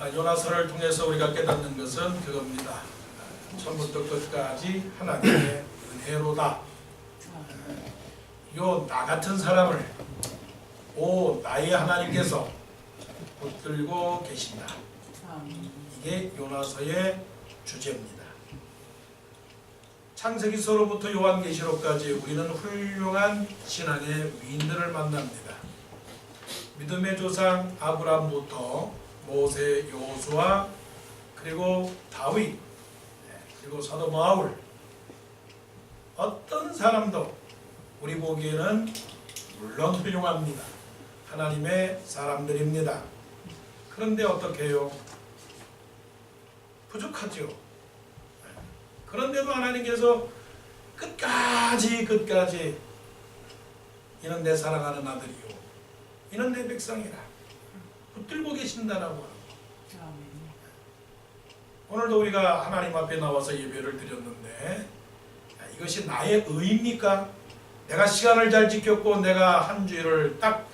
요나서를 통해서 우리가 깨닫는 것은 그겁니다. 처음부터 끝까지 하나님의 은혜로다. 요 나 같은 사람을 나의 하나님께서 붙들고 계신다. 이게 요나서의 주제입니다. 창세기서로부터 요한계시록까지 우리는 훌륭한 신앙의 위인들을 만납니다. 믿음의 조상 아브람부터 모세, 여호수아, 그리고 다윗, 그리고 사도 바울, 어떤 사람도 우리 보기에는 물론 훌륭합니다. 하나님의 사람들입니다. 그런데 어떻게 해요? 부족하죠. 그런데도 하나님께서 끝까지 이는 내 사랑하는 아들이요 이는 내 백성이라 붙들고 계신다라고 합니다. 오늘도 우리가 하나님 앞에 나와서 예배를 드렸는데 이것이 나의 의입니까? 내가 시간을 잘 지켰고 내가 한 주일을 딱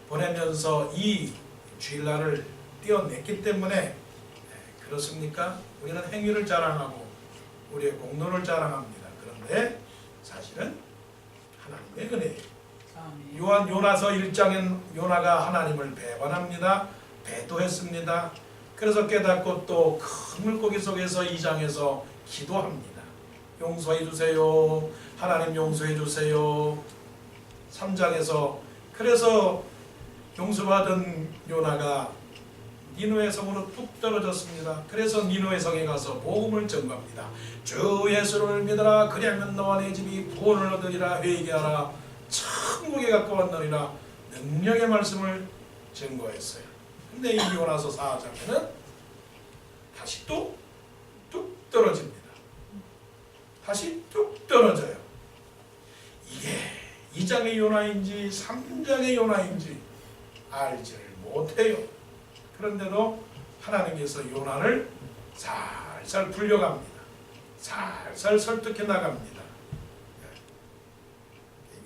보내면서 이 주일날을 떼어냈기 때문에 그렇습니까? 우리는 행위를 자랑하고 우리의 공로를 자랑합니다. 그런데 사실은 하나님의 은혜예요. 요나서 1장엔 요나가 하나님을 배반합니다. 배도했습니다. 그래서 깨닫고 또 큰 물고기 속에서 2장에서 기도합니다. 용서해 주세요. 하나님 용서해 주세요. 3장에서 그래서 용서받은 요나가 니느웨 성으로 뚝 떨어졌습니다. 그래서 니느웨 성에 가서 복음을 전가합니다. 주 예수를 믿어라. 그리하면 너와 내 집이 구원을 얻으리라. 회개하라. 천국에 가까웠느니라. 능력의 말씀을 증거했어요. 근데 이 요나서 4장에는 다시 또 뚝 떨어집니다. 다시 뚝 떨어져요. 이게 2장의 요나인지 3장의 요나인지 알지를 못해요. 그런데도 하나님께서 요나를 살살 불려갑니다. 살살 설득해 나갑니다.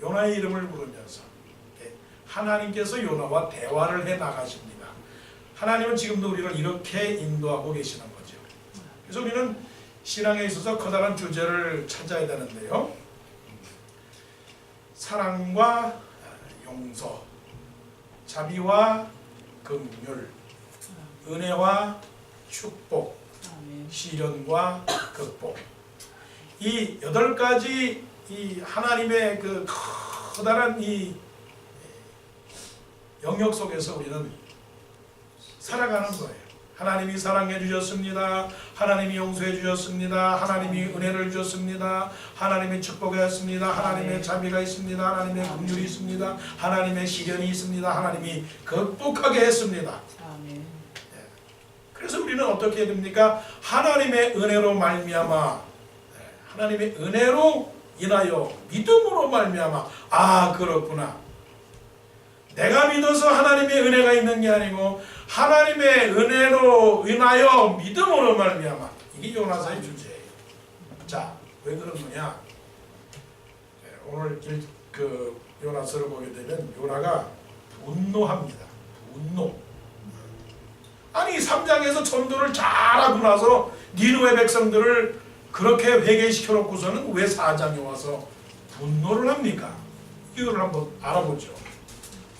요나의 이름을 부르면서 하나님께서 요나와 대화를 해 나가십니다. 하나님은 지금도 우리를 이렇게 인도하고 계시는 거죠. 그래서 우리는 신앙에 있어서 커다란 주제를 찾아야 되는데요. 사랑과 용서, 자비와 긍휼, 은혜와 축복, 시련과 극복. 이 8가지 이 하나님의 그 커다란 이 영역 속에서 우리는 살아가는 거예요. 하나님이 사랑해 주셨습니다. 하나님이 용서해 주셨습니다. 하나님이 은혜를 주셨습니다. 하나님이 축복하였습니다. 하나님의 자비가 있습니다. 하나님의 긍휼이 있습니다. 하나님의 시련이 있습니다. 하나님이 극복하게 했습니다. 그래서 우리는 어떻게 해야 됩니까? 하나님의 은혜로 말미암아, 하나님의 은혜로 인하여 믿음으로 말미암아, 그렇구나. 내가 믿어서 하나님의 은혜가 있는 게 아니고 하나님의 은혜로 인하여 믿음으로 말미암아. 이게 요나서의 주제예요. 자, 왜 그런 거냐? 오늘 그 요나서를 보게 되면 요나가 분노합니다. 분노. 아니 3장에서 전도를 잘하고 나서 니느웨 백성들을 그렇게 회개시켜 놓고서는 왜 4장에 와서 분노를 합니까? 이걸 한번 알아보죠.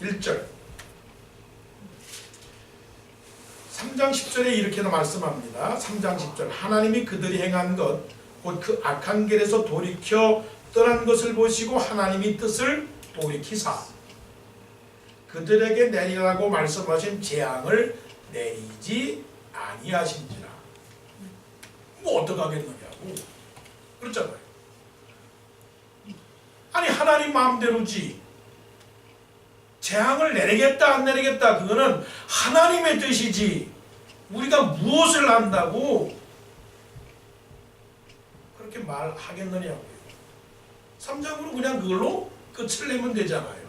1절 3장 10절에 이렇게 말씀합니다. 3장 10절 하나님이 그들이 행한 것 곧 그 악한 길에서 돌이켜 떠난 것을 보시고 하나님이 뜻을 돌이키사 그들에게 내리라고 말씀하신 재앙을 내리지 아니하신지라. 뭐 어떡하겠느냐고 그렇잖아요. 아니 하나님 마음대로지. 재앙을 내리겠다 안 내리겠다 그거는 하나님의 뜻이지 우리가 무엇을 한다고 그렇게 말하겠느냐고요. 3장으로 그냥 그걸로 끝을 내면 되잖아요.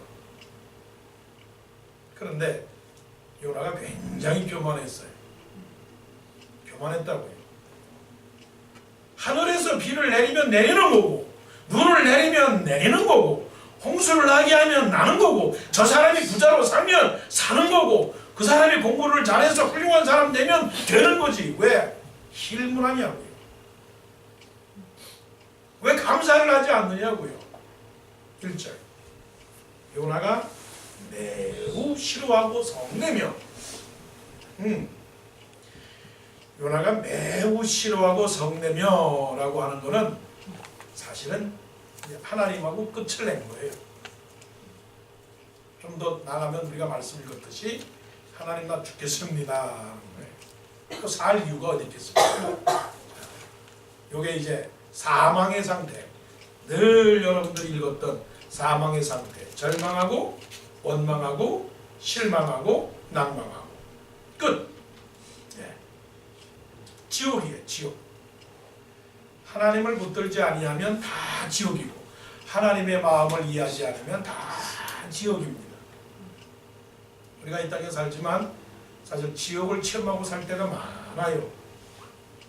그런데 요나가 굉장히 교만했어요. 교만했다고요. 하늘에서 비를 내리면 내리는 거고 눈을 내리면 내리는 거고 홍수를 나게 하면 나는 거고 저 사람이 부자로 살면 사는 거고 그 사람이 공부를 잘해서 훌륭한 사람 되면 되는 거지. 왜? 힐문하냐고요. 왜 감사를 하지 않느냐고요. 1절 요나가 매우 싫어하고 성내며 요나가 매우 싫어하고 성내며 라고 하는 거는 사실은 하나님하고 끝을 낸 거예요. 좀 더 나가면 우리가 말씀 읽었듯이 하나님 나 죽겠습니다. 또 살 이유가 어디 있겠습니까? 요게 이제 사망의 상태. 늘 여러분들이 읽었던 사망의 상태. 절망하고 원망하고 실망하고 낭망하고 끝. 예. 지옥이에요. 지옥. 하나님을 붙들지 아니하면 다 지옥이고 하나님의 마음을 이해하지 않으면 다 지옥입니다. 우리가 이 땅에 살지만 사실 지옥을 체험하고 살 때가 많아요.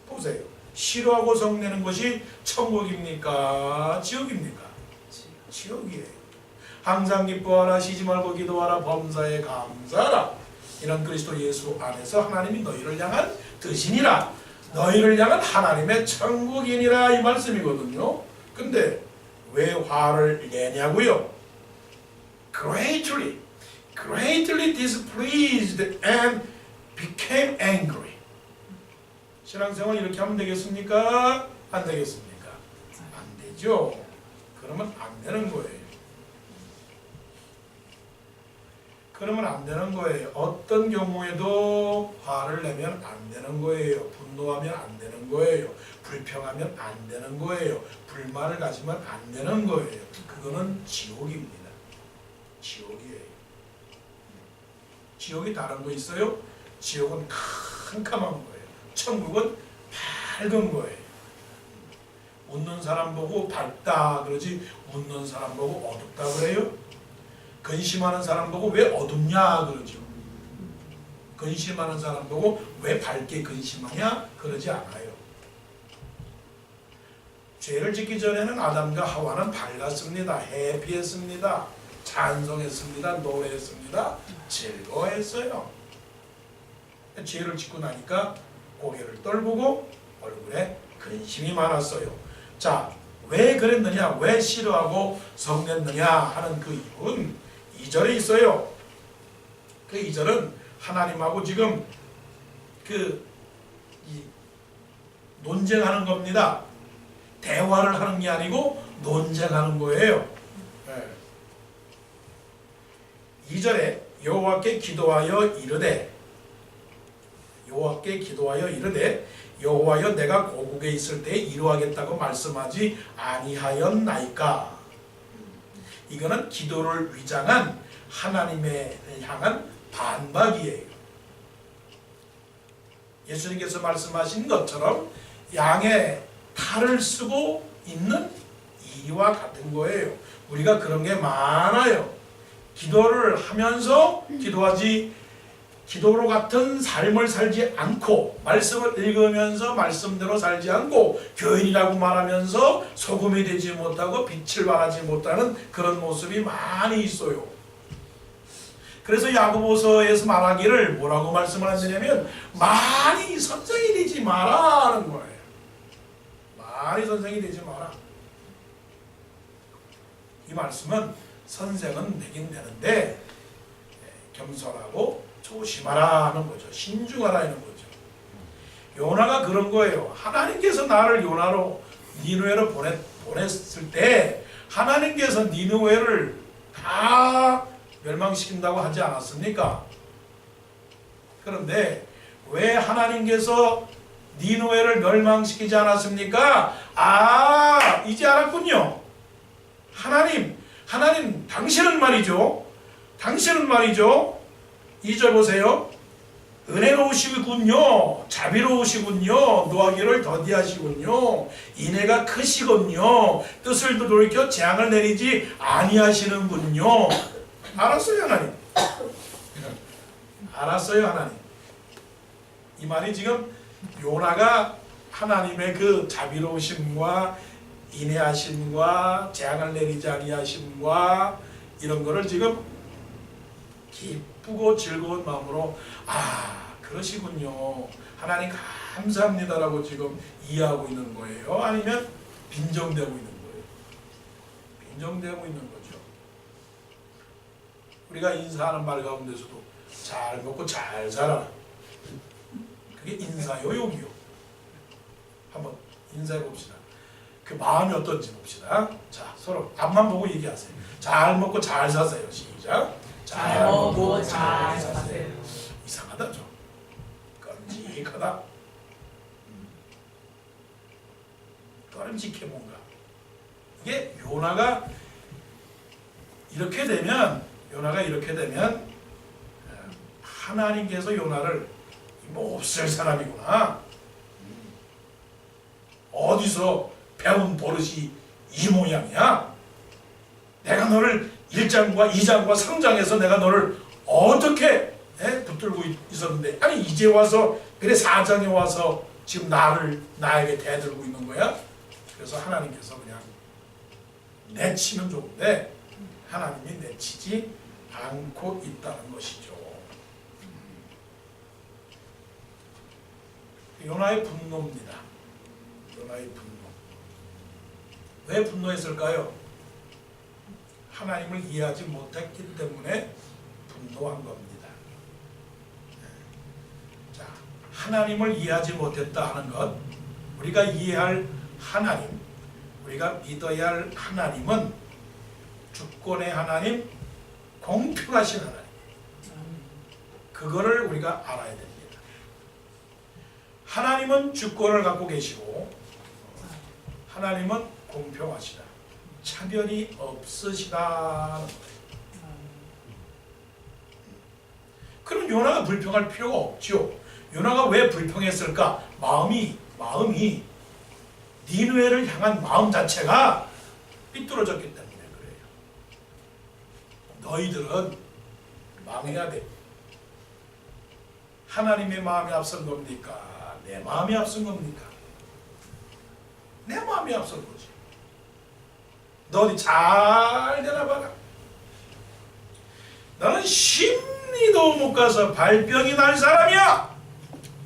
보세요. 싫어하고 성내는 것이 천국입니까? 지옥입니까? 지옥이에요. 항상 기뻐하라, 쉬지 말고 기도하라, 범사에 감사하라. 이런 그리스도 예수 안에서 하나님이 너희를 향한 뜻이니라. 너희를 향한 하나님의 천국이니라 이 말씀이거든요. 근데 왜 화를 내냐고요? greatly displeased and became angry. 신앙생활 이렇게 하면 되겠습니까? 안 되겠습니까? 안 되죠. 그러면 안 되는 거예요. 그러면 안 되는 거예요. 어떤 경우에도 화를 내면 안 되는 거예요. 분노하면 안 되는 거예요. 불평하면 안 되는 거예요. 불만을 가지면 안 되는 거예요. 그거는 지옥입니다. 지옥이에요. 지옥이 다른 거 있어요? 지옥은 캄캄한 거예요. 천국은 밝은 거예요. 웃는 사람 보고 밝다 그러지 웃는 사람 보고 어둡다 그래요? 근심하는 사람 보고 왜 어둡냐 그러죠. 근심하는 사람 보고 왜 밝게 근심하냐 그러지 않아요. 죄를 짓기 전에는 아담과 하와는 밝았습니다. 해피했습니다. 찬송했습니다. 노래했습니다. 즐거워했어요. 죄를 짓고 나니까 고개를 떨구고 얼굴에 근심이 많았어요. 자, 왜 그랬느냐, 왜 싫어하고 성냈느냐 하는 그 이유는 2절에 있어요. 그 2절은 하나님하고 지금 논쟁하는 겁니다. 대화를 하는 게 아니고 논쟁하는 거예요. 네. 2절에 여호와께 기도하여 이르되 여호와여 내가 고국에 있을 때에 이루하겠다고 말씀하지 아니하였나이까. 이거는 기도를 위장한 하나님에 향한 반박이에요. 예수님께서 말씀하신 것처럼 양의 탈을 쓰고 있는 이와 같은 거예요. 우리가 그런 게 많아요. 기도를 하면서 기도로 같은 삶을 살지 않고 말씀을 읽으면서 말씀대로 살지 않고 교인이라고 말하면서 소금이 되지 못하고 빛을 발하지 못하는 그런 모습이 많이 있어요. 그래서 야고보서에서 말하기를 뭐라고 말씀을 하시냐면 많이 선생이 되지 마라는 거예요. 많이 선생이 되지 마라. 이 말씀은 선생은 되긴 되는데 겸손하고 조심하라 하는 거죠. 신중하라 하는 거죠. 요나가 그런 거예요. 하나님께서 나를 요나로 니느웨로 보냈을 때 하나님께서 니느웨를 다 멸망시킨다고 하지 않았습니까? 그런데 왜 하나님께서 니느웨를 멸망시키지 않았습니까? 이제 알았군요. 하나님 당신은 말이죠. 2절 보세요. 은혜로우시군요. 자비로우시군요. 노하기를 더디하시군요. 인애가 크시군요. 뜻을 돌이켜 재앙을 내리지 아니하시는군요. 알았어요, 하나님. 알았어요, 하나님. 이 말이 지금 요나가 하나님의 그 자비로우심과 인애하심과 재앙을 내리지 아니하심과 이런 거를 지금 깊이 기쁘고 즐거운 마음으로 아 그러시군요, 하나님 감사합니다라고 지금 이해하고 있는 거예요? 아니면 빈정대고 있는 거예요? 빈정대고 있는 거죠. 우리가 인사하는 말 가운데서도 잘 먹고 잘 살아라, 그게 인사요용이요. 한번 인사해 봅시다. 그 마음이 어떤지 봅시다. 자, 서로 앞만 보고 얘기하세요. 잘 먹고 잘 사세요. 시작. 잘 먹고 잘 사세요. 이상하다 좀. 끔찍하다. 끔찍해 뭔가. 이게 요나가 이렇게 되면 하나님께서 요나를 몹쓸 사람이구나, 어디서 배운 버릇이 이 모양이야, 내가 너를 1장과 2장과 3장에서 내가 너를 어떻게 붙들고 있었는데, 아니 이제 와서 그래 4장에 와서 지금 나에게 대들고 있는 거야? 그래서 하나님께서 그냥 내치면 좋은데 하나님이 내치지 않고 있다는 것이죠. 요나의 분노입니다. 요나의 분노. 왜 분노했을까요? 하나님을 이해하지 못했기 때문에 분노한 겁니다. 자, 하나님을 이해하지 못했다 하는 것, 우리가 이해할 하나님, 우리가 믿어야 할 하나님은 주권의 하나님, 공평하신 하나님, 그거를 우리가 알아야 됩니다. 하나님은 주권을 갖고 계시고 하나님은 공평하시다, 차별이 없으시다는 거예요. 그럼 요나가 불평할 필요가 없죠. 요나가 왜 불평했을까? 마음이 니느웨를 향한 마음 자체가 삐뚤어졌기 때문에 그래요. 너희들은 망해야 돼. 하나님의 마음이 앞선 겁니까? 내 마음이 앞선 겁니까? 내 마음이 앞선 거지. 너 어디 잘 되나봐라. 나는 심리도 못 가서 발병이 날 사람이야.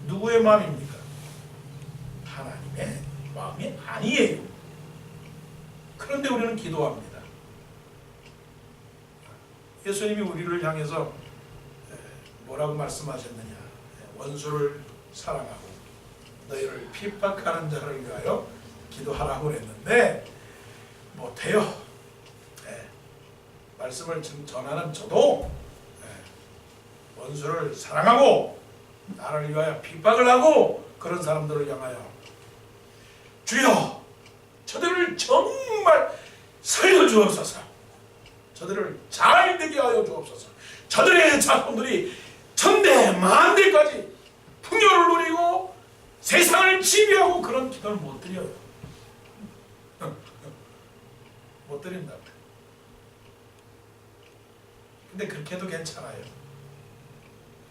누구의 마음입니까? 하나님의 마음이 아니에요. 그런데 우리는 기도합니다. 예수님이 우리를 향해서 뭐라고 말씀하셨느냐? 원수를 사랑하고 너희를 핍박하는 자를 위하여 기도하라고 그랬는데 못해요. 말씀을 지금 전하는 저도 원수를 사랑하고 나를 위하여 핍박을 하고 그런 사람들을 향하여 주여 저들을 정말 살려주옵소서, 저들을 잘 되게 하여 주옵소서, 저들의 자손들이 천대 만대까지 풍요를 누리고 세상을 지배하고, 그런 기도를 못 드려요. 못 드린다. 근데 그렇게 해도 괜찮아요.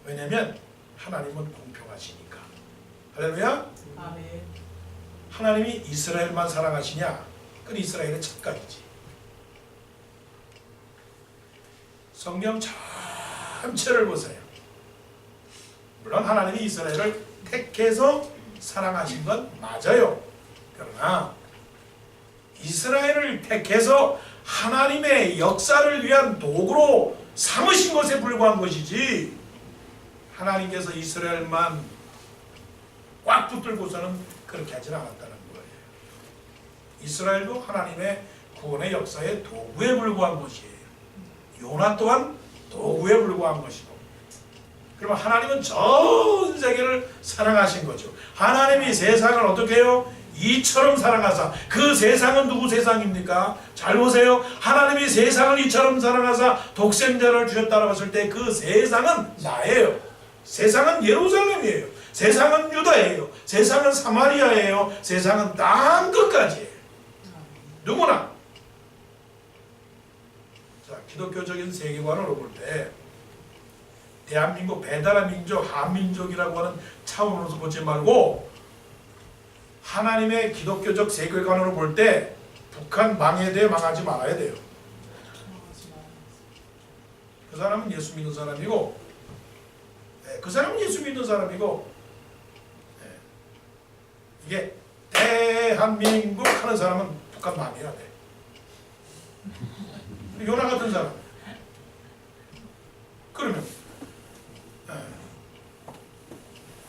왜냐면 하나님은 공평하시니까. 할렐루야. 아멘. 하나님이 이스라엘만 사랑하시냐? 그건 이스라엘의 착각이지. 성경 전체를 보세요. 물론 하나님이 이스라엘을 택해서 사랑하신 건 맞아요. 그러나 이스라엘을 택해서 하나님의 역사를 위한 도구로 삼으신 것에 불과한 것이지, 하나님께서 이스라엘만 꽉 붙들고서는 그렇게 하지 않았다는 거예요. 이스라엘도 하나님의 구원의 역사의 도구에 불과한 것이에요. 요나 또한 도구에 불과한 것이고. 그러면 하나님은 전 세계를 사랑하신 거죠. 하나님이 세상을 어떻게 해요? 이처럼 사랑하사. 그 세상은 누구 세상입니까? 잘 보세요. 하나님이 세상을 이처럼 사랑하사 독생자를 주셨다고 했을 때 그 세상은 나예요. 세상은 예루살렘이에요. 세상은 유다예요. 세상은 사마리아예요. 세상은 땅 끝까지예요. 누구나. 자, 기독교적인 세계관으로 볼 때 대한민국 배달의 민족, 한민족이라고 하는 차원으로서 보지 말고 하나님의 기독교적 세계관으로 볼 때 북한 망해야 돼, 망하지 말아야 돼요. 사람은 예수 믿는 사람이고, 그 사람은 예수 믿는 사람이고, 이게 대한민국 하는 사람은 북한 망해야 돼. 요나 같은 사람. 그러면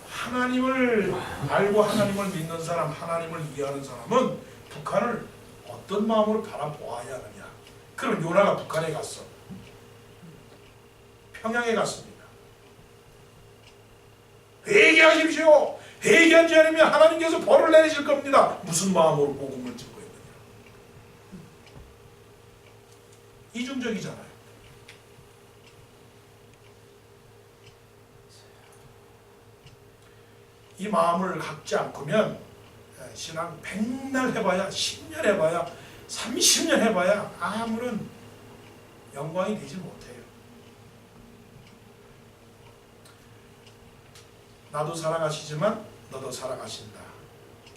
하나님을 알고 하나님을 믿는 사람, 하나님을 이해하는 사람은 북한을 어떤 마음으로 바라보아야 하느냐. 그럼 요나가 북한에 갔어. 평양에 갔습니다. 회개하십시오. 회개하지 않으면 하나님께서 벌을 내리실 겁니다. 무슨 마음으로 복음을 듣고 있느냐. 이중적이잖아요. 이 마음을 갖지 않고면 신앙 100날 해봐야 10년 해봐야 30년 해봐야 아무런 영광이 되지 못해요. 나도 사랑하시지만 너도 사랑하신다.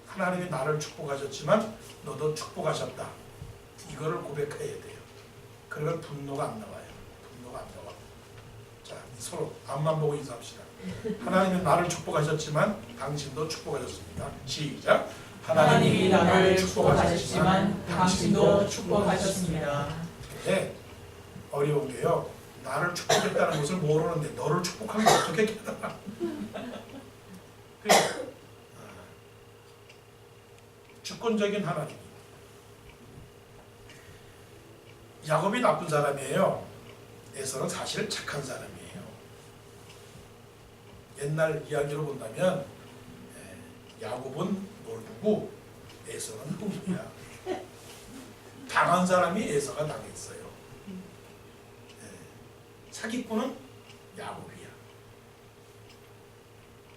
하나님이 나를 축복하셨지만 너도 축복하셨다. 이거를 고백해야 돼요. 그러면 분노가 안 나와요. 분노가 안 나와. 자, 서로 앞만 보고 인사합시다. 하나님은 나를 축복하셨지만 당신도 축복하셨습니다. 시작. 하나님이 나를 축복하셨지만 당신도 축복하셨습니다. 네, 어려운 게요. 나를 축복했다는 것을 모르는데 너를 축복한 게 어떻게 깨달아? 주권적인 하나님. 야곱이 나쁜 사람이에요. 에서는 사실 착한 사람이에요. 옛날 이야기로 본다면 야곱은 놀부고 에서는 흥이야. 당한 사람이 에서가 당했어요. 사기꾼은 야곱이야.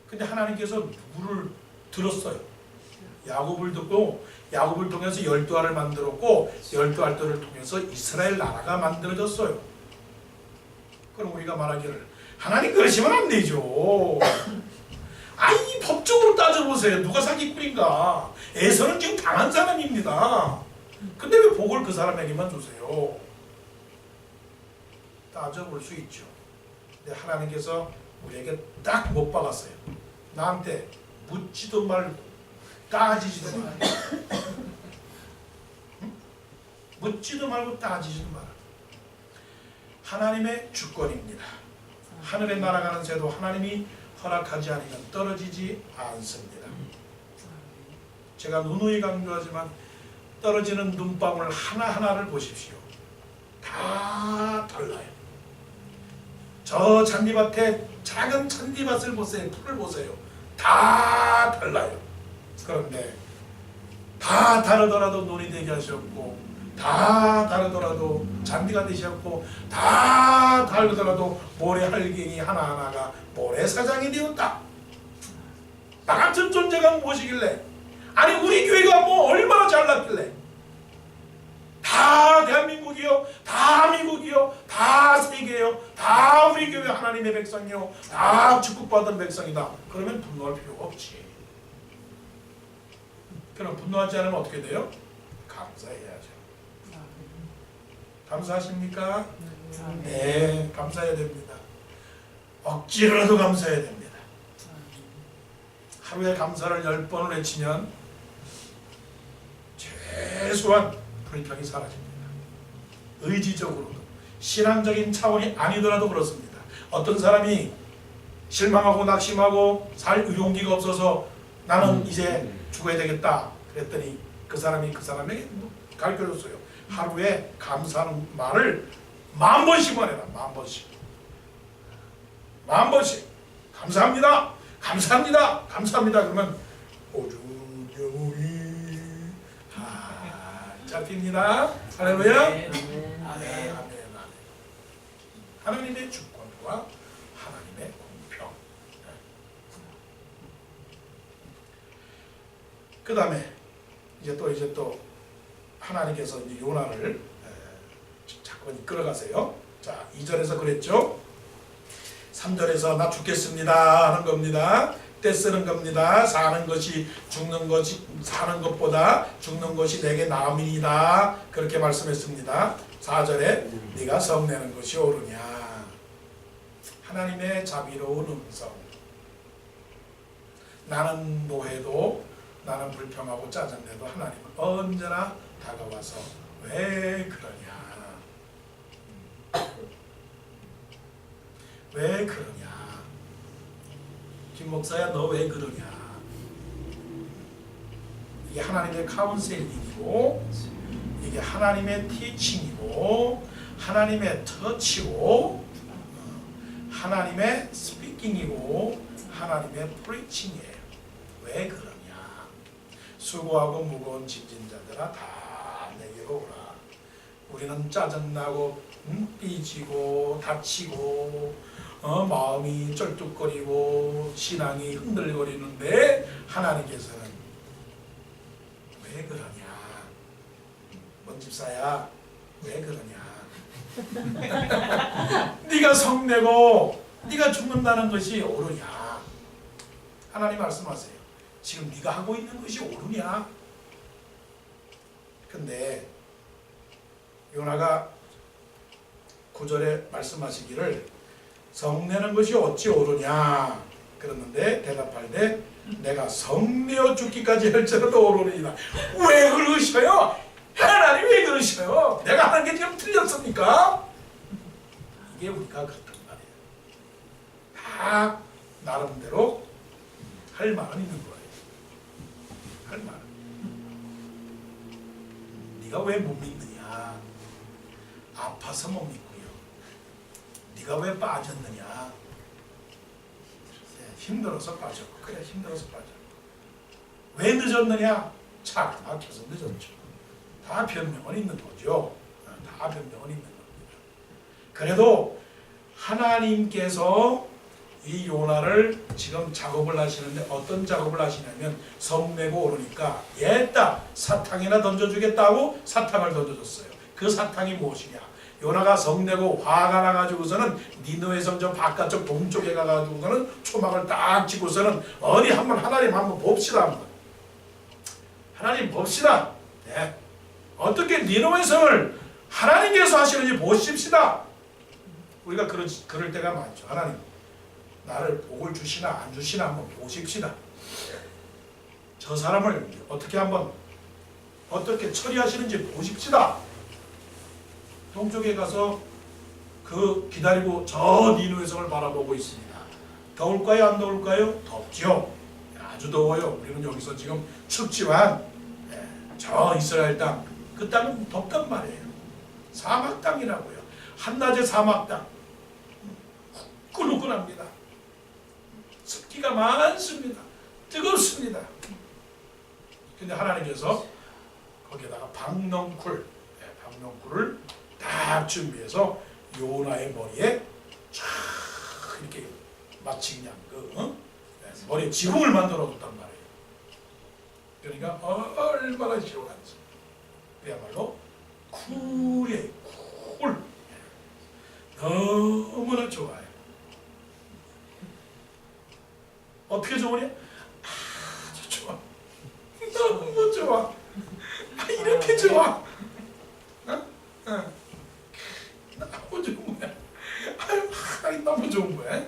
근데 하나님께서 누구를 들었어요? 야곱을 듣고 야곱을 통해서 12알을 만들었고 12알들을 통해서 이스라엘 나라가 만들어졌어요. 그럼 우리가 말하기를 하나님 그러시면 안 되죠. 아니 법적으로 따져보세요. 누가 사기꾼인가? 에서는 지금 당한 사람입니다. 근데 왜 복을 그 사람에게만 주세요? 따져볼 수 있죠. 근데 하나님께서 우리에게 딱 못 박았어요. 나한테 묻지도 말고 따지지도 말고 묻지도 말고 따지지도 말고 하나님의 주권입니다. 하늘에 날아가는 새도 하나님이 허락하지 않으면 떨어지지 않습니다. 제가 누누이 강조하지만 떨어지는 눈방울 하나하나를 보십시오. 다 달라요. 저 잔디밭에 작은 잔디밭을 보세요. 풀을 보세요. 다 달라요. 그런데 다 다르더라도 눈이 되게 하셨고 다 다르더라도 잔디가 되셨고 다 다르더라도 모래 할갱이 하나하나가 모래사장이 되었다. 나 같은 존재가 무엇이길래 아니 우리 교회가 뭐 얼마나 잘났길래 다 대한민국이요 다 미국이요 다 세계요 다 우리 교회 하나님의 백성이요 다 축복받은 백성이다. 그러면 분노할 필요가 없지. 그럼 분노하지 않으면 어떻게 돼요? 감사해야죠. 감사하십니까? 네, 감사해야 됩니다. 억지로라도 감사해야 됩니다. 하루에 감사를 10번을 외치면 최소한 불평이 사라집니다. 의지적으로도 신앙적인 차원이 아니더라도 그렇습니다. 어떤 사람이 실망하고 낙심하고 살 용기가 없어서 나는 이제 죽어야 되겠다 그랬더니 그 사람이 그 사람에게 가르쳐줬어요. 하루에 감사하는 말을 10,000번씩만 해라. 10,000번씩. 10,000번씩. 감사합니다. 감사합니다. 감사합니다. 그러면 오죽여우리 잡힙니다. 할렐루야. 아멘. 하나님의 주권과 하나님의 공평. 그 다음에 이제 또 하나님께서 이제 요나를 자꾸 이끌어가세요. 자, 2절에서 그랬죠. 3절에서 나 죽겠습니다 하는 겁니다. 떼쓰는 겁니다. 사는 것이 죽는 것이 사는 것보다 죽는 것이 내게 나음이다. 그렇게 말씀했습니다. 4절에 네가 성내는 것이 옳으냐. 하나님의 자비로운 음성. 나는 노해도 나는 불평하고 짜증내도 하나님은 언제나 다가와서 왜 그러냐? 왜 그러냐? 김 목사야 너 왜 그러냐? 이게 하나님의 카운셀링이고 이게 하나님의 티칭이고 하나님의 터치고 하나님의 스피킹이고 하나님의 프리칭이에요. 왜 그러냐? 수고하고 무거운 짐진 자들아 다 내게로 오라. 우리는 짜증나고 삐지고 다치고 마음이 쩔뚝거리고 신앙이 흔들거리는데 하나님께서는 왜 그러냐? 뭔 집사야? 왜 그러냐? 네가 성내고 네가 죽는다는 것이 옳으냐? 하나님 말씀하세요. 지금 네가 하고 있는 것이 옳으냐? 근데 요나가 9절에 말씀하시기를 성내는 것이 어찌 옳으냐? 그랬는데 대답할 때 내가 성내어 죽기까지 할지라도 옳으리라. 왜 그러셔요? 하나님 왜 그러셔요? 내가 하는 게 지금 틀렸습니까? 이게 우리가 그렇단 말이에요. 다 나름대로 할 말은 있는 거예요. 할 말은. 네가 왜 못 믿느냐? 아파서 못 믿고요. 네가 왜 빠졌느냐? 힘들어서 빠졌고 그래 힘들어서 빠졌고 왜 늦었느냐? 차가 막혀서 늦었죠. 다 변명은 있는 거죠. 다 변명은 있는 겁니다. 그래도 하나님께서 이 요나를 지금 작업을 하시는데 어떤 작업을 하시냐면 성내고 오르니까 얘다 사탕이나 던져주겠다고 사탕을 던져줬어요. 그 사탕이 무엇이냐? 요나가 성내고 화가 나가지고서는 니느웨 성 저 바깥쪽 동쪽에 가가지고서는 초막을 딱 찍고서는 어디 한번 하나님 한번 봅시다. 한번. 하나님 봅시다. 네. 어떻게 니느웨 성을 하나님께서 하시는지 보십시다. 우리가 그럴 때가 많죠. 하나님 나를 복을 주시나 안 주시나 한번 보십시다. 저 사람을 어떻게 처리하시는지 보십시다. 동쪽에 가서 그 기다리고 저 니느웨 성을 바라보고 있습니다. 더울까요? 안 더울까요? 덥죠. 아주 더워요. 우리는 여기서 지금 춥지만 저 이스라엘 땅, 그 땅은 덥단 말이에요. 사막 땅이라고요. 한낮의 사막 땅. 후끈후끈합니다. 습기가 많습니다. 뜨겁습니다. 근데 하나님께서 거기에다가 박넝쿨을 딱 준비해서 요나의 머리에 쫙 이렇게 마치 그냥 머리에 지붕을 만들어 뒀단 말이에요. 그러니까 얼마나 시원한지. 그야말로 쿨이에요. 쿨. 너무나 좋아요. 어떻게 좋으냐? 아주 좋아. 너무 좋아. 이렇게 좋아. 너무 좋은 거야. 너무 좋은 거야.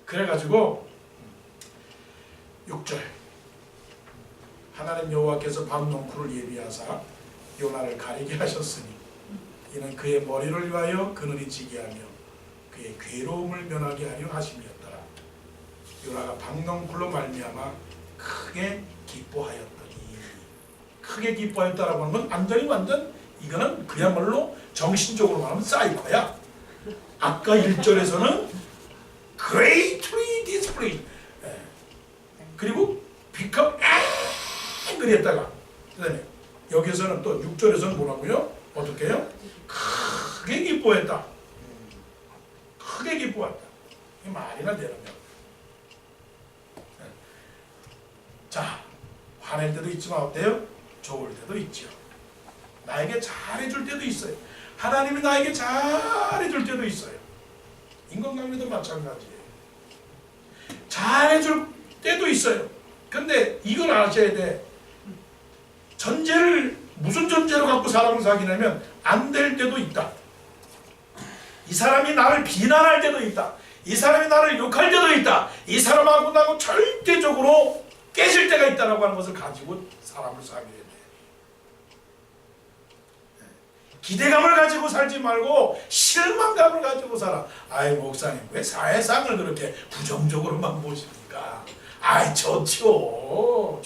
그래가지고 6절 하나님 여호와께서 박넝쿨을 예비하사 요나를 가리게 하셨으니 이는 그의 머리를 위하여 그늘이 지게 하며 그의 괴로움을 면하게 하려 하심이었더라. 요나가 박넝쿨로 말미암아 크게 기뻐하였더니 크게 기뻐했다라고 하면 완전 이거는 그야말로 정신적으로 말하면 사이코야. 아까 1절에서는 greatly displeased 그리고 become angry 했다가 그다음에 여기서는 또 6절에서는 뭐라고요? 어떻게 해요? 크게 기뻐했다. 크게 기뻐했다. 이게 말이나 되려면 자 화낼 때도 있지만 어때요? 좋을 때도 있죠. 나에게 잘해줄 때도 있어요. 하나님이 나에게 잘해줄 때도 있어요. 인간관계도 마찬가지예요. 잘해줄 때도 있어요. 근데 이걸 아셔야 돼. 전제를 무슨 전제로 갖고 사람을 사귀냐면 안 될 때도 있다. 이 이 사람이 나를 비난할 때도 있다. 이 사람이 나를 욕할 때도 있다. 이 사람하고 나하고 절대적으로 깨질 때가 있다라고 하는 것을 가지고 사람을 살게 돼. 기대감을 가지고 살지 말고 실망감을 가지고 살아. 아이 목사님 왜 사회상을 그렇게 부정적으로만 보십니까? 아이 좋죠.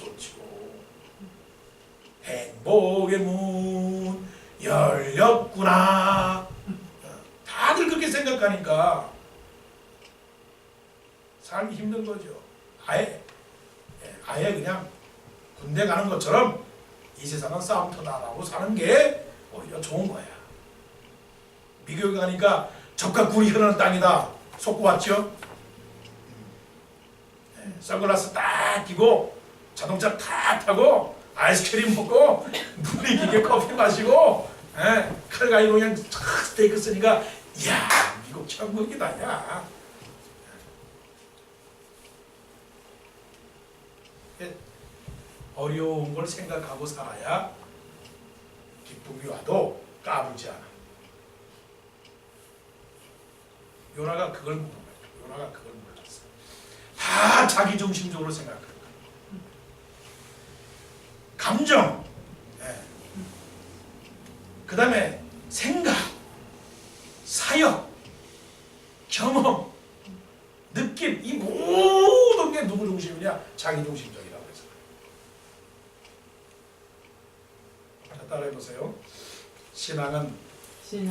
행복의 문 열렸구나. 다들 그렇게 생각하니까 삶이 힘든 거죠. 아예 그냥 군대 가는 것처럼 이 세상은 싸움터다라고 사는 게 오히려 좋은 거야. 미국에 가니까 적과 꿀이 흐르는 땅이다. 속고 왔죠? 선글라스 딱 끼고 자동차 탁 타고 아이스크림 먹고 물 이기게 커피 마시고 칼가위로 그냥 스테이크 쓰니까 이야 미국 천국이다 야. 어려운 걸 생각하고 살아야 기쁨이 와도 까불지 않아. 요나가 그걸 몰랐어. 다 자기중심적으로 생각하는 거야. 감정, 그 다음에 생각, 사역, 경험, 느낌, 이 모든 게 누구 중심이냐? 자기중심적이라고 해서. 자, 따라해보세요. 신앙은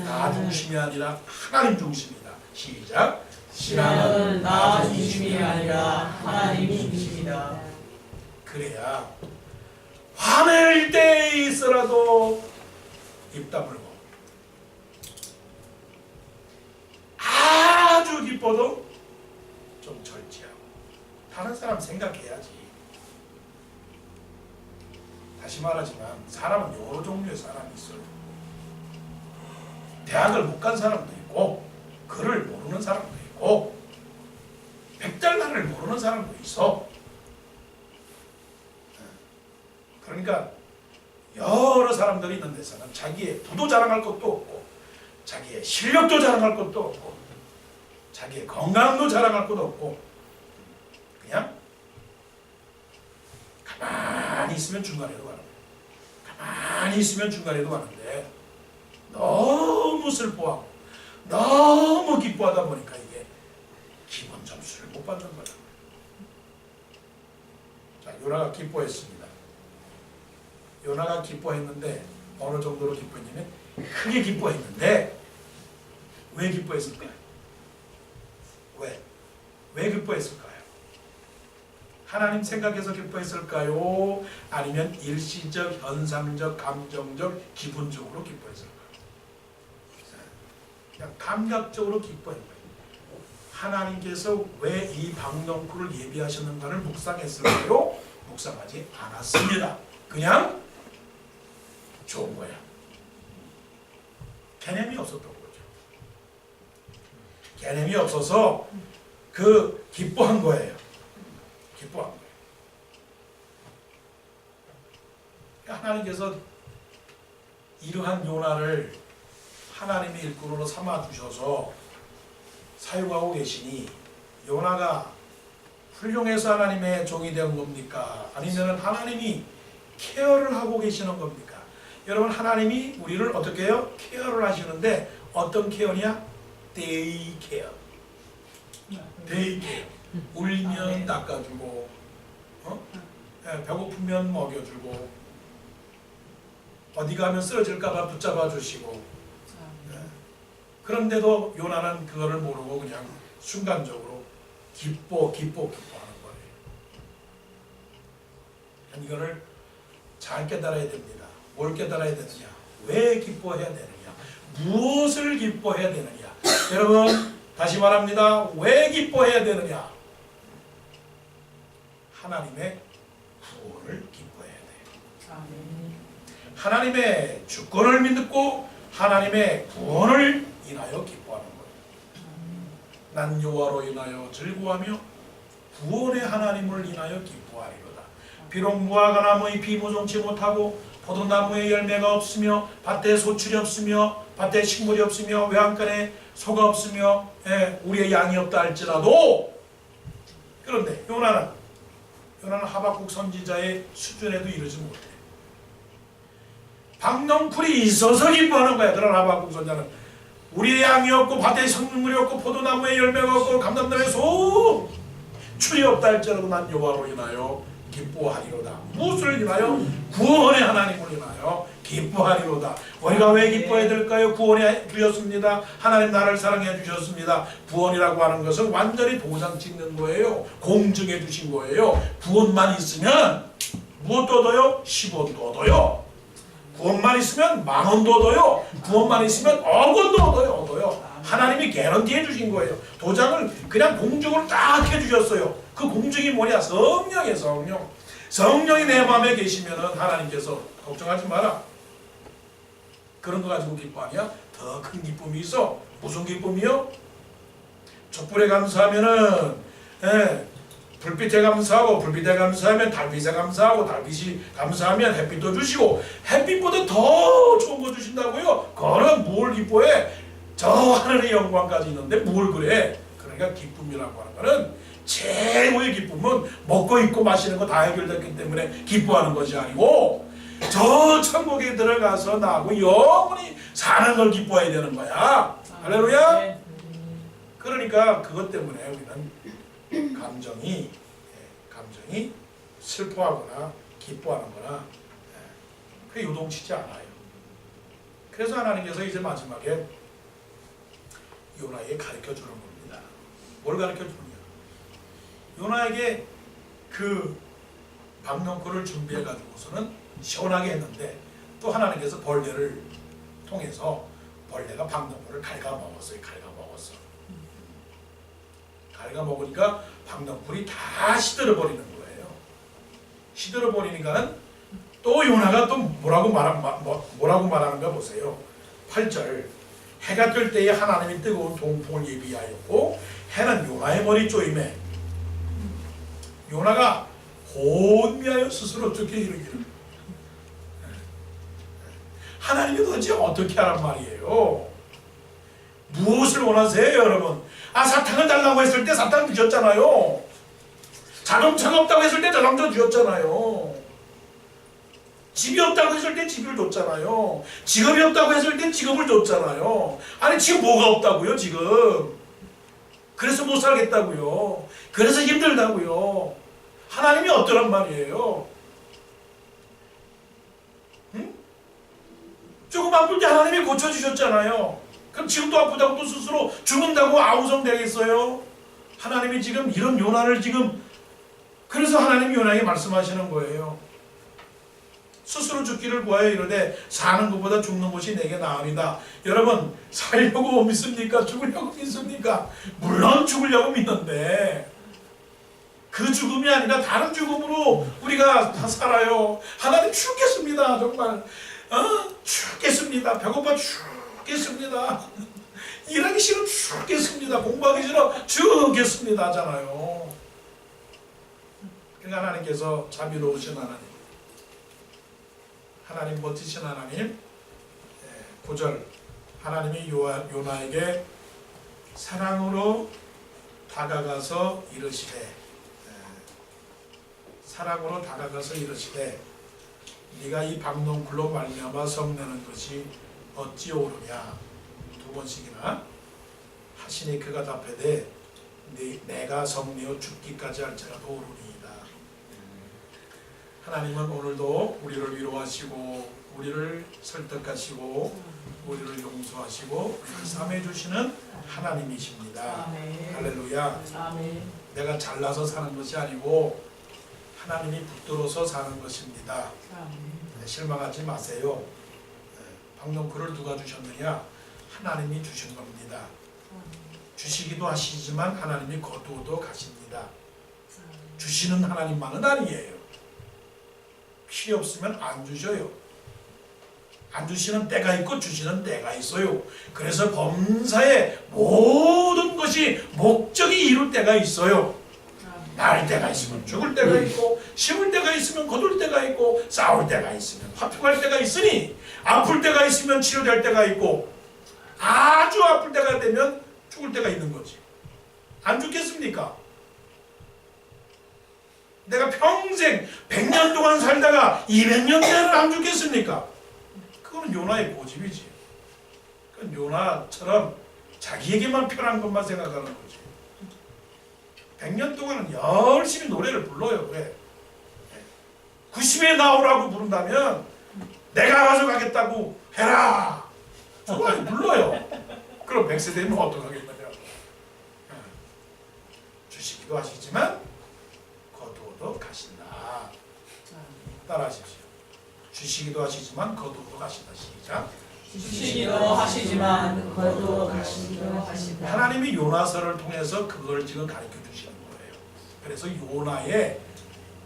나 중심이 아니라 하나님 중심이다. 시작. 신앙은 나 중심이 아니라 하나님 중심이다. 그래야 화낼 때에 있어라도 입 다물고 아주 기뻐도 좀 절제하고 다른 사람 생각해야지. 다시 말하지만 사람은 여러 종류의 사람이 있어요. 대학을 못 간 사람도 있고 글을 모르는 사람도 있고 백달란을 모르는 사람도 있어. 그러니까 여러 사람들이 있는 데서는 자기의 부도 자랑할 것도 없고 자기의 실력도 자랑할 것도 없고 자기의 건강도 자랑할 것도 없고 그냥 가만히 있으면 중간에도 가는 거야. 가만히 있으면 중간에도 가는데 너무 슬퍼하고 너무 기뻐하다 보니까 이게 기본 점수를 못 받는 거야. 자, 요나가 기뻐했습니다. 요나가 기뻐했는데 어느 정도로 기뻐했냐면 크게 기뻐했는데 왜 기뻐했을까요? 왜 기뻐했을까요? 하나님 생각해서 기뻐했을까요? 아니면 일시적, 현상적, 감정적, 기분적으로 기뻐했을까요? 그냥 감각적으로 기뻐한 거예요. 하나님께서 왜 이 박넝쿨을 예비하셨는가를 묵상했을까요? 묵상하지 않았습니다. 그냥 좋은 거야. 개념이 없었던 거죠. 개념이 없어서 기뻐한 거예요. 기뻐한 거예요. 하나님께서 이러한 요나를 하나님의 일꾼으로 삼아 주셔서 사용하고 계시니 요나가 훌륭해서 하나님의 종이 된 겁니까? 아니면 하나님이 케어를 하고 계시는 겁니까? 여러분 하나님이 우리를 어떻게 해요? 케어를 하시는데 어떤 케어냐? 데이 케어. 데이 케어. 울면 닦아주고 배고프면 먹여주고 어디 가면 쓰러질까봐 붙잡아 주시고 그런데도 요나는 그거를 모르고 그냥 순간적으로 기뻐하는 거예요. 이거를 잘 깨달아야 됩니다. 뭘 깨달아야 되느냐? 왜 기뻐해야 되느냐? 무엇을 기뻐해야 되느냐? 여러분 다시 말합니다. 왜 기뻐해야 되느냐? 하나님의 구원을 기뻐해야 돼요. 하나님의 주권을 믿고 하나님의 구원을 인하여 기뻐하는 거예요. 난 여호와로 인하여 즐거워하며 구원의 하나님을 인하여 기뻐하리로다. 비록 무화과 나무의 비 무성치 못하고 포도나무에 열매가 없으며 밭에 소출이 없으며 밭에 식물이 없으며 외양간에 소가 없으며 우리의 양이 없다 할지라도, 그런데 요나는 하박국 선지자의 수준에도 이르지 못해. 박넝쿨이 있어서 기뻐하는 거야. 그런 하박국 선지자는 우리의 양이 없고 밭에 성물이 없고 포도나무에 열매가 없고 감람나무에 소 출이 없다 할지라도 난 여호와로 인하여 기뻐하리로다. 무엇을 인하여? 구원의 하나님을 인하여 기뻐하리로다. 우리가 왜 기뻐해야 될까요? 구원해 주셨습니다. 하나님 나를 사랑해 주셨습니다. 구원이라고 하는 것은 완전히 도장 찍는 거예요. 공증해 주신 거예요. 구원만 있으면 무엇도 얻어요? 10원도 얻어요. 구원만 있으면 10,000원도 얻어요. 구원만 있으면 100,000원도 얻어요. 하나님이 개런티해 주신 거예요. 도장을 그냥 공증으로 딱 해주셨어요. 그 공증이 뭐냐? 성령이에요. 성령. 성령이 내 마음에 계시면은 하나님께서 걱정하지 마라. 그런 거 가지고 기뻐하냐? 더 큰 기쁨이 있어. 무슨 기쁨이요? 촛불에 감사하면은 불빛에 감사하고, 불빛에 감사하면 달빛에 감사하고, 달빛이 감사하면 햇빛도 주시고, 햇빛보다 더 좋은 거 주신다고요? 그거는 뭘 기뻐해? 저 하늘의 영광까지 있는데 뭘 그래? 그러니까 기쁨이라고 하는 거는, 최고의 기쁨은 먹고 입고 마시는 거 다 해결됐기 때문에 기뻐하는 것이 아니고, 저 천국에 들어가서 나하고 영원히 사는 걸 기뻐해야 되는 거야. 할렐루야. 그러니까 그것 때문에 우리는 감정이 슬퍼하거나 기뻐하는 거나 그게 요동치지 않아요. 그래서 하나님께서 이제 마지막에 요나에게 가르쳐 주는 겁니다. 뭘 가르쳐 주느냐? 요나에게 그 박넝쿨을 준비해 가지고서는 시원하게 했는데, 또 하나님께서 벌레를 통해서 벌레가 박넝쿨을 갉아먹었어요. 갉아먹으니까 박넝쿨이 다 시들어버리는 거예요. 시들어버리니까 또 요나가 또 뭐라고 말하는가 보세요. 8절, 해가 뜰 때에 하나님이 뜨거운 동풍을 예비하였고 해는 요나의 머리 쪼임에 요나가 혼미하여 스스로 죽게 이르기를. 하나님이 도대체 어떻게 하란 말이에요? 무엇을 원하세요, 여러분? 사탕을 달라고 했을 때 사탕 주셨잖아요. 자동차가 없다고 했을 때 자동차 주셨잖아요. 집이 없다고 했을 때 집을 줬잖아요. 직업이 없다고 했을 때 직업을 줬잖아요. 아니 지금 뭐가 없다고요, 지금? 그래서 못 살겠다고요. 그래서 힘들다고요. 하나님이 어떠란 말이에요? 응? 조금 아플 때 하나님이 고쳐주셨잖아요. 그럼 지금도 아프다고 또 스스로 죽는다고 아우성되겠어요? 하나님이 지금 이런 요나를 지금, 그래서 하나님이 요나에게 말씀하시는 거예요. 스스로 죽기를 구하여 이르되 사는 것보다 죽는 것이 내게 나으리다. 여러분, 살려고 믿습니까? 죽으려고 믿습니까? 물론 죽으려고 믿는데 그 죽음이 아니라 다른 죽음으로 우리가 다 살아요. 하나님 죽겠습니다. 정말 죽겠습니다. 배고파 죽겠습니다. 일하기 싫어 죽겠습니다. 공부하기 싫어 죽겠습니다 하잖아요. 그러니까 하나님께서 자비로우신 하나님 멋지신 하나님, 9절, 하나님이 요나에게 사랑으로 다가가서 이르시되, 네가 이 박넝쿨로 말미암아 성내는 것이 어찌 오르냐. 2번씩이나 하시니 그가 답하되 내가 성내어 죽기까지 할지라도 오르니이다. 하나님은 오늘도 우리를 위로하시고 우리를 설득하시고 우리를 용서하시고 삶해 주시는 하나님이십니다. 아멘. 할렐루야. 아멘. 내가 잘나서 사는 것이 아니고 하나님이 붙들어서 사는 것입니다. 아멘. 실망하지 마세요. 박넝쿨을 누가 주셨느냐? 하나님이 주신 겁니다. 주시기도 하시지만 하나님이 거두어도 가십니다. 주시는 하나님만은 아니에요. 필요 없으면 안 주셔요. 안 주시는 때가 있고 주시는 때가 있어요. 그래서 범사의 모든 것이 목적이 이룰 때가 있어요. 날 때가 있으면 죽을 때가 있고, 심을 때가 있으면 거둘 때가 있고, 싸울 때가 있으면 화평할 때가 있으니, 아플 때가 있으면 치료될 때가 있고, 아주 아플 때가 되면 죽을 때가 있는 거지. 안 죽겠습니까? 내가 평생 100년 동안 살다가 200년 때는 안 죽겠습니까? 그거는 요나의 고집이지. 그건 요나처럼 자기에게만 편한 것만 생각하는 거지. 100년 동안은 열심히 노래를 불러요. 그래. 90에 나오라고 부른다면 내가 가져가겠다고 해라. 좋아요. 불러요. 그럼 100세 되면 어떡하겠느냐. 주시기도 하시지만 거두어도 가신다. 따라하십시오. 주시기도 하시지만 거두어도 가신다. 시작. 주시기도 하시지만 거두어 가시기도 하신다. 하나님이 요나서를 통해서 그걸 지금 가르쳐 주시는 거예요. 그래서 요나의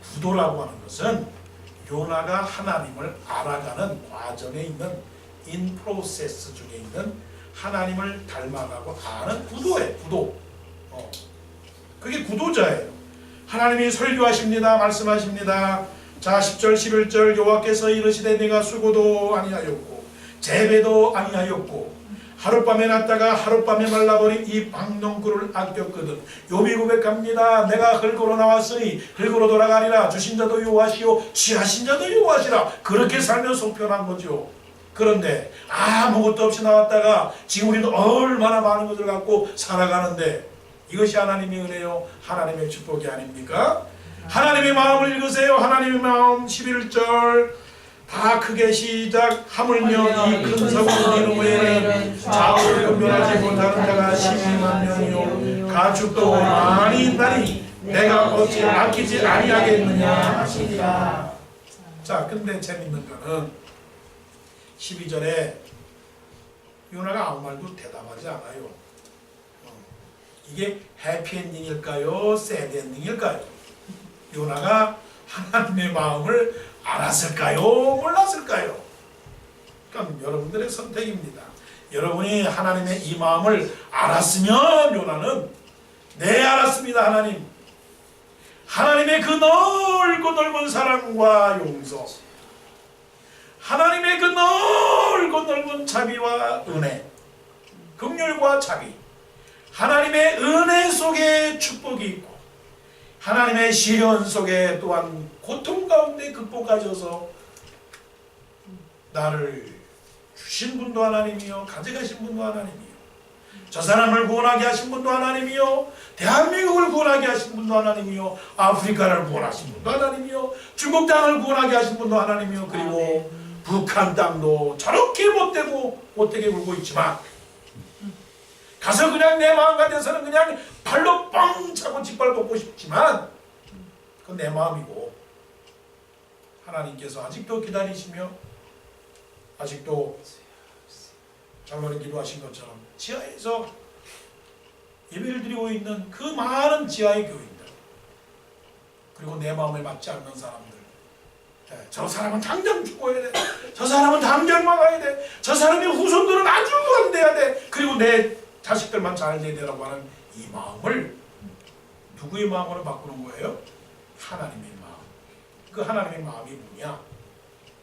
구도라고 하는 것은 요나가 하나님을 알아가는 과정에 있는 인 프로세스 중에 있는 하나님을 닮아가고 아는 구도예요. 구도. 그게 구도자예요. 하나님이 설교하십니다. 말씀하십니다. 자 10절 11절 여호와께서 이르시되 내가 수고도 아니하였고 재배도 아니하였고 하룻밤에 났다가 하룻밤에 말라버린 이 박농굴을 아꼈거든. 욥이 고백합니다. 내가 흙으로 나왔으니 흙으로 돌아가리라. 주신 자도 여호와시오 취하신 자도 여호와시라. 그렇게 살며 속편한 거죠. 그런데 아무것도 없이 나왔다가 지금 우리는 얼마나 많은 것을 갖고 살아가는데 이것이 하나님의 은혜요 하나님의 축복이 아닙니까? 하나님의 마음을 읽으세요. 하나님의 마음 11절 다 크게 시작. 하물며 이 큰 성읍 니느웨에는 좌우를 분별하지 못하는 자가 12만 명이요 가축도 많이 있나니 내가 어찌 아끼지 아니하겠느냐 하시니라. 자 근데 재밌는 거는 12절에 요나가 아무 말도 대답하지 않아요. 이게 해피엔딩일까요? 새드엔딩일까요? 요나가 하나님의 마음을 알았을까요? 몰랐을까요? 그럼 여러분들의 선택입니다. 여러분이 하나님의 이 마음을 알았으면 요나는 네 알았습니다. 하나님 하나님의 그 넓고 넓은 사랑과 용서 하나님의 그 넓고 넓은 자비와 은혜 긍휼과 자비 하나님의 은혜 속에 축복이 있고 하나님의 시련 속에 또한 고통 가운데 극복하셔서 나를 주신 분도 하나님이요 가져가신 분도 하나님이요 저 사람을 구원하게 하신 분도 하나님이요 대한민국을 구원하게 하신 분도 하나님이요 아프리카를 구원하신 분도 하나님이요 중국 땅을 구원하게 하신 분도 하나님이요 그리고 북한 땅도 저렇게 못되게 울고 있지만 가서 그냥 내 마음 같아서는 그냥 발로 뻥 차고 짓밟고 싶지만 그건 내 마음이고 하나님께서 아직도 기다리시며 아직도 장로님 기도하신 것처럼 지하에서 예배를 드리고 있는 그 많은 지하의 교인들 그리고 내 마음을 받지 않는 사람들 저 사람은 당장 죽어야 돼. 저 사람은 당장 막아야 돼. 저 사람의 후손들은 아주 안 돼야 돼. 그리고 내 자식들만 잘 돼야 되라고 하는 이 마음을 누구의 마음으로 바꾸는 거예요? 하나님의 마음. 그 하나님의 마음이 뭐냐?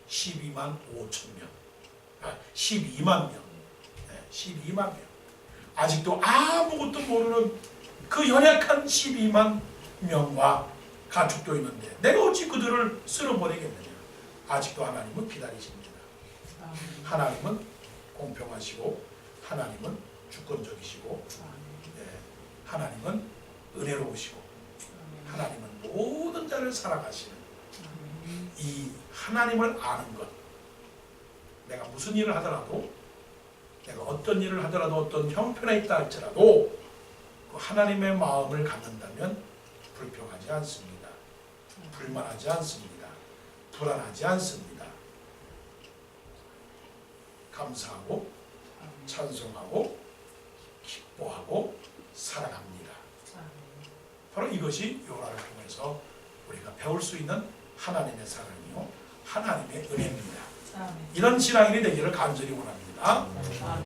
12만 5천 명 12만 명 12만 명 아직도 아무것도 모르는 그 연약한 12만 명과 가축도 있는데 내가 어찌 그들을 쓸어버리겠느냐. 아직도 하나님은 기다리십니다. 하나님은 공평하시고 하나님은 주권적이시고 하나님은 은혜로우시고 하나님은 모든 자를 사랑하시는 이 하나님을 아는 것 내가 무슨 일을 하더라도 내가 어떤 일을 하더라도 어떤 형편에 있다 할지라도 그 하나님의 마음을 갖는다면 불평하지 않습니다. 불만하지 않습니다. 불안하지 않습니다. 감사하고 찬송하고 기뻐하고 사랑합니다. 바로 이것이 요나를 통해서 우리가 배울 수 있는 하나님의 사랑이요 하나님의 은혜입니다. 이런 신앙인이 되기를 간절히 원합니다.